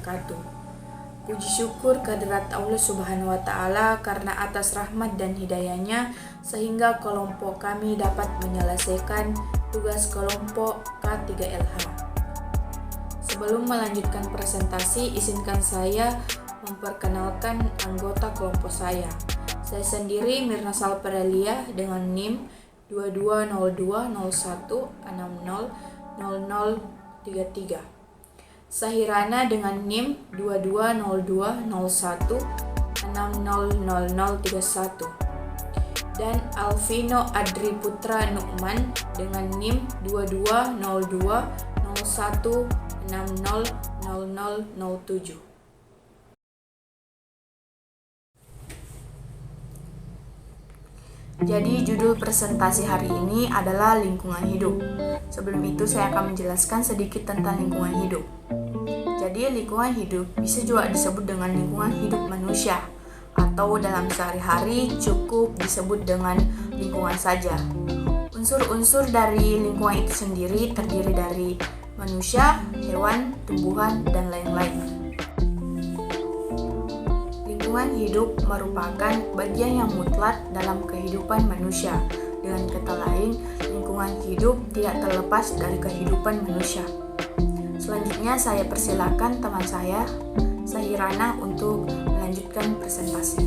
wabarakatuh. Puji syukur kehadirat Allah Subhanahu wa Ta'ala karena atas rahmat dan hidayahnya sehingga kelompok kami dapat menyelesaikan tugas kelompok K3LH. Sebelum melanjutkan presentasi, izinkan saya memperkenalkan anggota kelompok saya. Saya sendiri Mirna Salperelia dengan NIM 220201600033. Sahirana dengan NIM 220201600031 dan Alvino Adri Putra Nukman dengan NIM 220201600007. Jadi judul presentasi hari ini adalah lingkungan hidup. Sebelum itu saya akan menjelaskan sedikit tentang lingkungan hidup. Jadi lingkungan hidup bisa juga disebut dengan lingkungan hidup manusia, atau dalam sehari-hari cukup disebut dengan lingkungan saja. Unsur-unsur dari lingkungan itu sendiri terdiri dari manusia, hewan, tumbuhan, dan lain-lain. Lingkungan hidup merupakan bagian yang mutlak dalam kehidupan manusia. Dengan kata lain, lingkungan hidup tidak terlepas dari kehidupan manusia. Selanjutnya saya persilakan teman saya, Sahirana, untuk melanjutkan presentasi.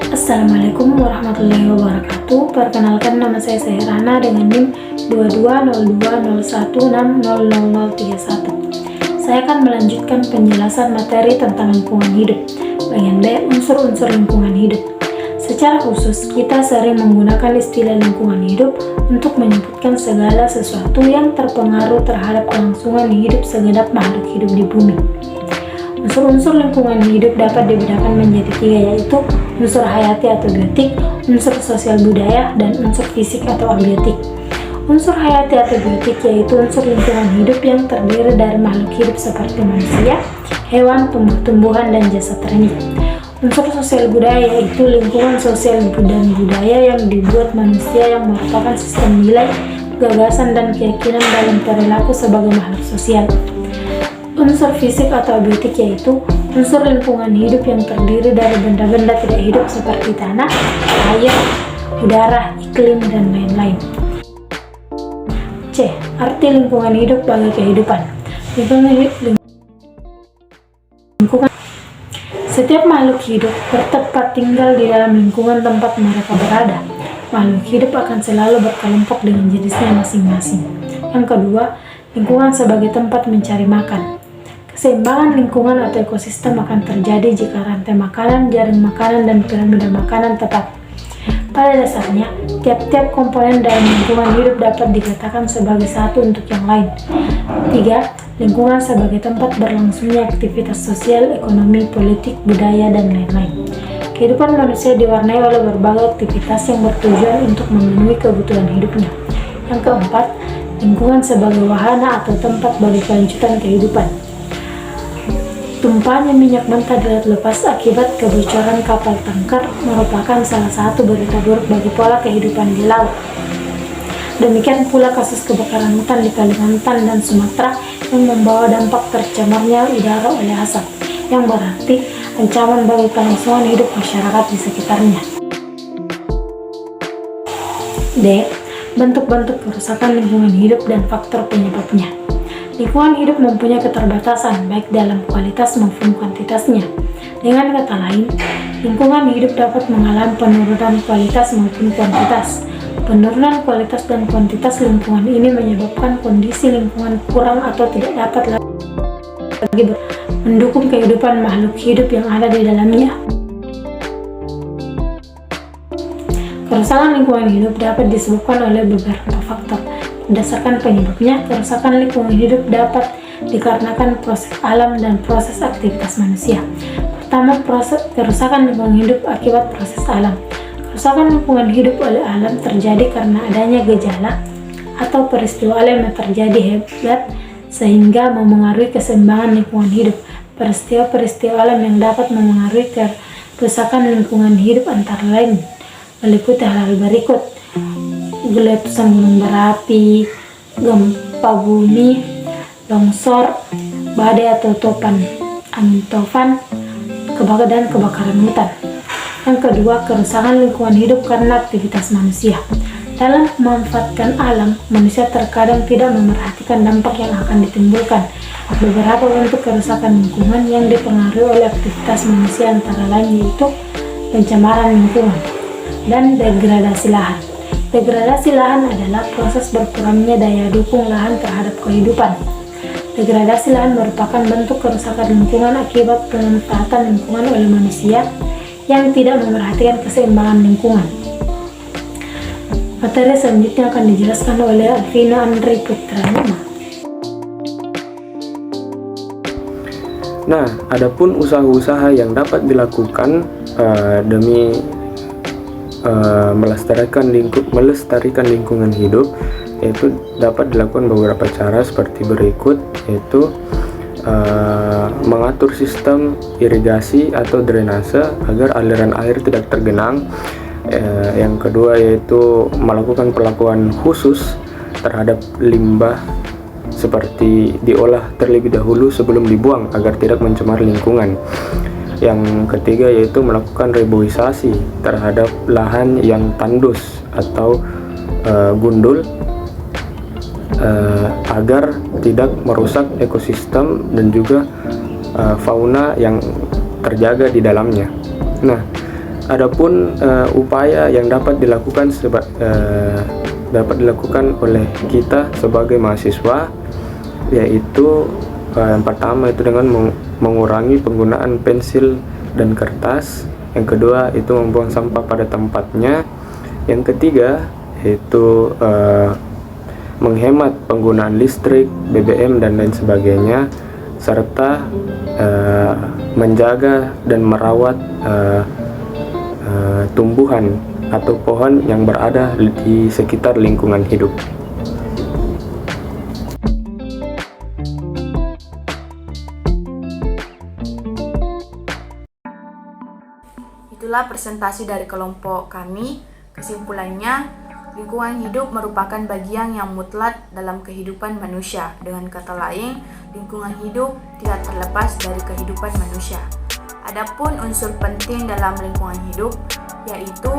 Assalamualaikum warahmatullahi wabarakatuh. Perkenalkan, nama saya Sahirana dengan NIM 220201600031. Saya akan melanjutkan penjelasan materi tentang lingkungan hidup. Bagian B, unsur-unsur lingkungan hidup. Secara khusus, kita sering menggunakan istilah lingkungan hidup untuk menyebutkan segala sesuatu yang terpengaruh terhadap kelangsungan hidup segenap makhluk hidup di bumi. Unsur-unsur lingkungan hidup dapat dibedakan menjadi 3, yaitu unsur hayati atau biotik, unsur sosial budaya, dan unsur fisik atau abiotik. Unsur hayati atau biotik yaitu unsur lingkungan hidup yang terdiri dari makhluk hidup seperti manusia, hewan, tumbuh-tumbuhan, dan jasad rendah. Unsur sosial budaya yaitu lingkungan sosial dan budaya yang dibuat manusia yang merupakan sistem nilai, gagasan, dan keyakinan dalam perilaku sebagai makhluk sosial. Unsur fisik atau abiotik yaitu unsur lingkungan hidup yang terdiri dari benda-benda tidak hidup seperti tanah, air, udara, iklim, dan lain-lain. C. Arti lingkungan hidup bagi kehidupan. Lingkungan. Setiap makhluk hidup bertempat tinggal di dalam lingkungan tempat mereka berada. Makhluk hidup akan selalu berkelompok dengan jenisnya masing-masing. Yang kedua, lingkungan sebagai tempat mencari makan. Keseimbangan lingkungan atau ekosistem akan terjadi jika rantai makanan, jaring makanan, dan piramida makanan tepat. Pada dasarnya, tiap-tiap komponen dalam lingkungan hidup dapat dikatakan sebagai satu untuk yang lain. 3. Lingkungan sebagai tempat berlangsungnya aktivitas sosial, ekonomi, politik, budaya, dan lain-lain. Kehidupan manusia diwarnai oleh berbagai aktivitas yang bertujuan untuk memenuhi kebutuhan hidupnya. Yang keempat, lingkungan sebagai wahana atau tempat bagi kelanjutan kehidupan. Tumpahannya minyak mentah di laut lepas akibat kebocoran kapal tanker merupakan salah satu berita buruk bagi pola kehidupan di laut. Demikian pula kasus kebakaran hutan di Kalimantan dan Sumatera yang membawa dampak tercemarnya udara oleh asap, yang berarti ancaman bagi kelangsungan hidup masyarakat di sekitarnya. D. Bentuk-bentuk kerusakan lingkungan hidup dan faktor penyebabnya. Lingkungan hidup mempunyai keterbatasan baik dalam kualitas maupun kuantitasnya. Dengan kata lain, lingkungan hidup dapat mengalami penurunan kualitas maupun kuantitas. Penurunan kualitas dan kuantitas lingkungan ini menyebabkan kondisi lingkungan kurang atau tidak dapat lagi mendukung kehidupan makhluk hidup yang ada di dalamnya. Kerusakan lingkungan hidup dapat disebabkan oleh beberapa faktor. Berdasarkan penyebabnya, kerusakan lingkungan hidup dapat dikarenakan proses alam dan proses aktivitas manusia. Pertama, proses kerusakan lingkungan hidup akibat proses alam. Kerusakan lingkungan hidup oleh alam terjadi karena adanya gejala atau peristiwa alam yang terjadi hebat sehingga memengaruhi keseimbangan lingkungan hidup. Peristiwa-peristiwa alam yang dapat memengaruhi kerusakan lingkungan hidup antara lain meliputi hal-hal berikut: letusan gunung berapi, gempa bumi, longsor, badai atau topan, angin topan, dan kebakaran hutan. Yang kedua, kerusakan lingkungan hidup karena aktivitas manusia. Dalam memanfaatkan alam, manusia terkadang tidak memerhatikan dampak yang akan ditimbulkan. Beberapa bentuk kerusakan lingkungan yang dipengaruhi oleh aktivitas manusia antara lain yaitu pencemaran lingkungan dan degradasi lahan. Degradasi lahan adalah proses berkurangnya daya dukung lahan terhadap kehidupan. Degradasi lahan merupakan bentuk kerusakan lingkungan akibat pemanfaatan lingkungan oleh manusia yang tidak memerhatikan keseimbangan lingkungan. Materi selanjutnya akan dijelaskan oleh Alvina Andri Putra. Nah, adapun usaha-usaha yang dapat dilakukan demi melestarikan lingkungan hidup, yaitu dapat dilakukan beberapa cara seperti berikut, yaitu mengatur sistem irigasi atau drainase agar aliran air tidak tergenang. Yang kedua yaitu melakukan perlakuan khusus terhadap limbah seperti diolah terlebih dahulu sebelum dibuang agar tidak mencemar lingkungan. Yang ketiga yaitu melakukan reboisasi terhadap lahan yang tandus atau gundul agar tidak merusak ekosistem dan juga fauna yang terjaga di dalamnya. Nah, adapun upaya yang dapat dilakukan oleh kita sebagai mahasiswa, yaitu yang pertama itu dengan mengurangi penggunaan pensil dan kertas. Yang kedua itu membuang sampah pada tempatnya. Yang ketiga yaitu menghemat penggunaan listrik, BBM dan lain sebagainya, serta menjaga dan merawat tumbuhan atau pohon yang berada di sekitar lingkungan hidup. Itulah presentasi dari kelompok kami. Kesimpulannya, lingkungan hidup merupakan bagian yang mutlak dalam kehidupan manusia. Dengan kata lain, lingkungan hidup tidak terlepas dari kehidupan manusia. Adapun unsur penting dalam lingkungan hidup yaitu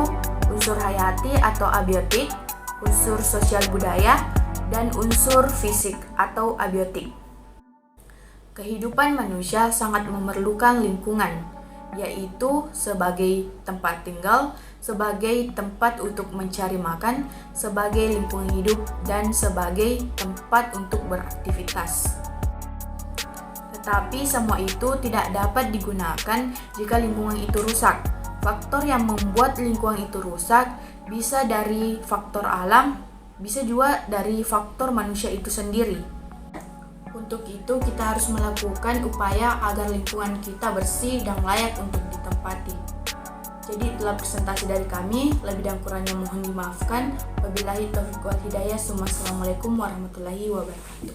unsur hayati atau abiotik, unsur sosial budaya, dan unsur fisik atau abiotik. Kehidupan manusia sangat memerlukan lingkungan, yaitu sebagai tempat tinggal, sebagai tempat untuk mencari makan, sebagai lingkungan hidup, dan sebagai tempat untuk beraktivitas. Tetapi semua itu tidak dapat digunakan jika lingkungan itu rusak. Faktor yang membuat lingkungan itu rusak bisa dari faktor alam, bisa juga dari faktor manusia itu sendiri. Untuk itu kita harus melakukan upaya agar lingkungan kita bersih dan layak untuk ditempati. Jadi itulah presentasi dari kami, lebih dan kurangnya mohon dimaafkan. Wabillahi taufiq wal hidayah. Assalamualaikum warahmatullahi wabarakatuh.